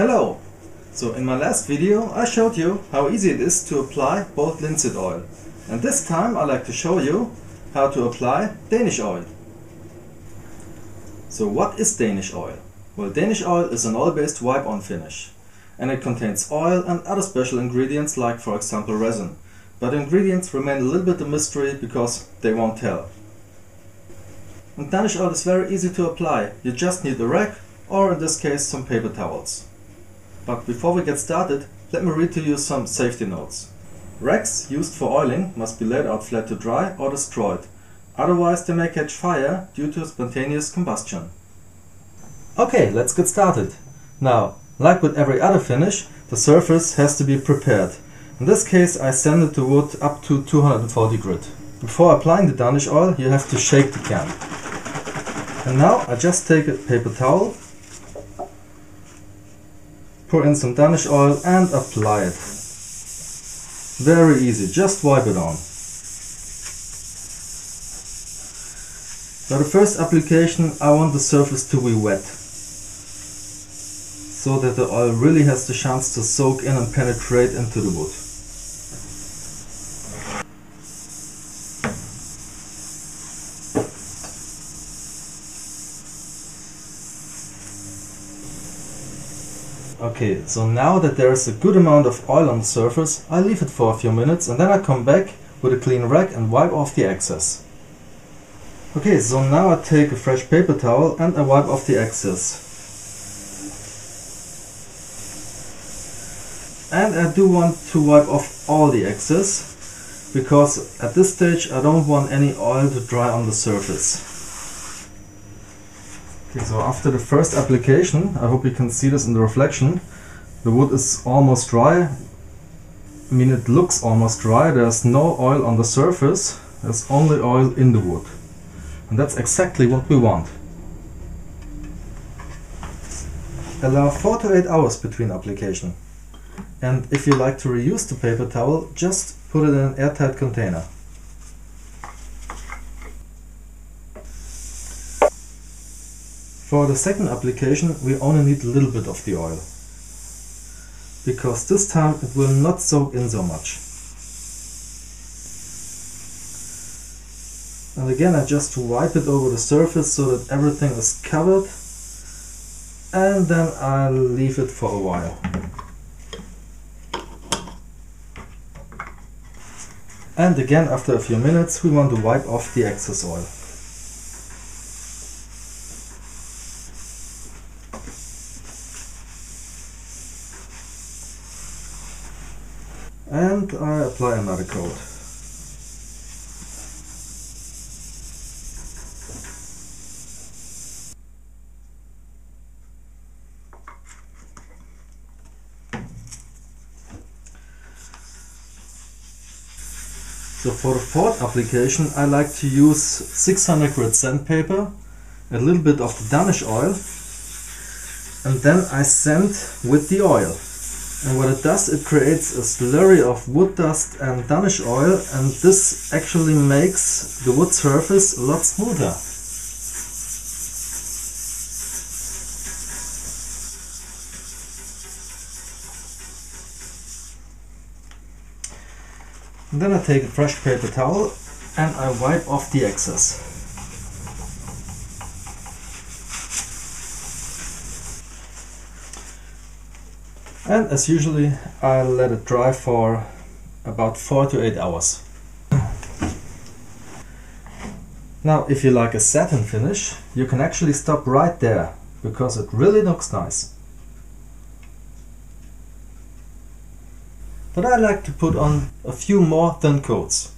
Hello! So in my last video I showed you how easy it is to apply both linseed oil. And this time I'd like to show you how to apply Danish oil. So what is Danish oil? Well, Danish oil is an oil-based wipe-on finish. And it contains oil and other special ingredients like, for example, resin. But ingredients remain a little bit a mystery because they won't tell. And Danish oil is very easy to apply. You just need a rag, or in this case some paper towels. But before we get started, let me read to you some safety notes. Rags used for oiling must be laid out flat to dry or destroyed. Otherwise they may catch fire due to spontaneous combustion. Okay, let's get started. Now, like with every other finish, the surface has to be prepared. In this case I sanded the wood up to 240 grit. Before applying the Danish oil you have to shake the can. And now I just take a paper towel, pour in some Danish oil and apply it. Very easy, just wipe it on. For the first application I want the surface to be wet, so that the oil really has the chance to soak in and penetrate into the wood. Okay, so now that there is a good amount of oil on the surface, I leave it for a few minutes and then I come back with a clean rag and wipe off the excess. Okay, so now I take a fresh paper towel and I wipe off the excess. And I do want to wipe off all the excess, because at this stage I don't want any oil to dry on the surface. Okay, so after the first application, I hope you can see this in the reflection, the wood is almost dry. I mean, it looks almost dry, there's no oil on the surface, there's only oil in the wood. And that's exactly what we want. Allow 4 to 8 hours between application. And if you like to reuse the paper towel, just put it in an airtight container. For the second application we only need a little bit of the oil, because this time it will not soak in so much. And again I just wipe it over the surface so that everything is covered, and then I'll leave it for a while. And again after a few minutes we want to wipe off the excess oil. And I apply another coat. So for the fourth application I like to use 600 grit sandpaper, a little bit of the Danish oil, and then I sand with the oil. And what it does, it creates a slurry of wood dust and Danish oil, and this actually makes the wood surface a lot smoother. And then I take a fresh paper towel and I wipe off the excess. And as usually I let it dry for about 4 to 8 hours. Now if you like a satin finish, you can actually stop right there, because it really looks nice. But I like to put on a few more thin coats.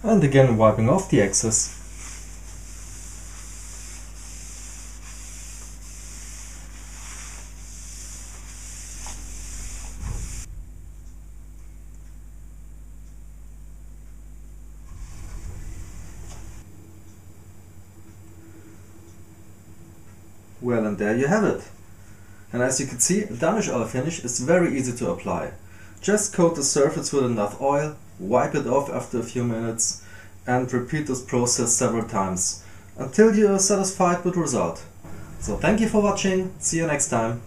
And again wiping off the excess. Well, and there you have it. And as you can see, Danish Oil finish is very easy to apply. Just coat the surface with enough oil, wipe it off after a few minutes, and repeat this process several times until you are satisfied with the result. So thank you for watching, see you next time.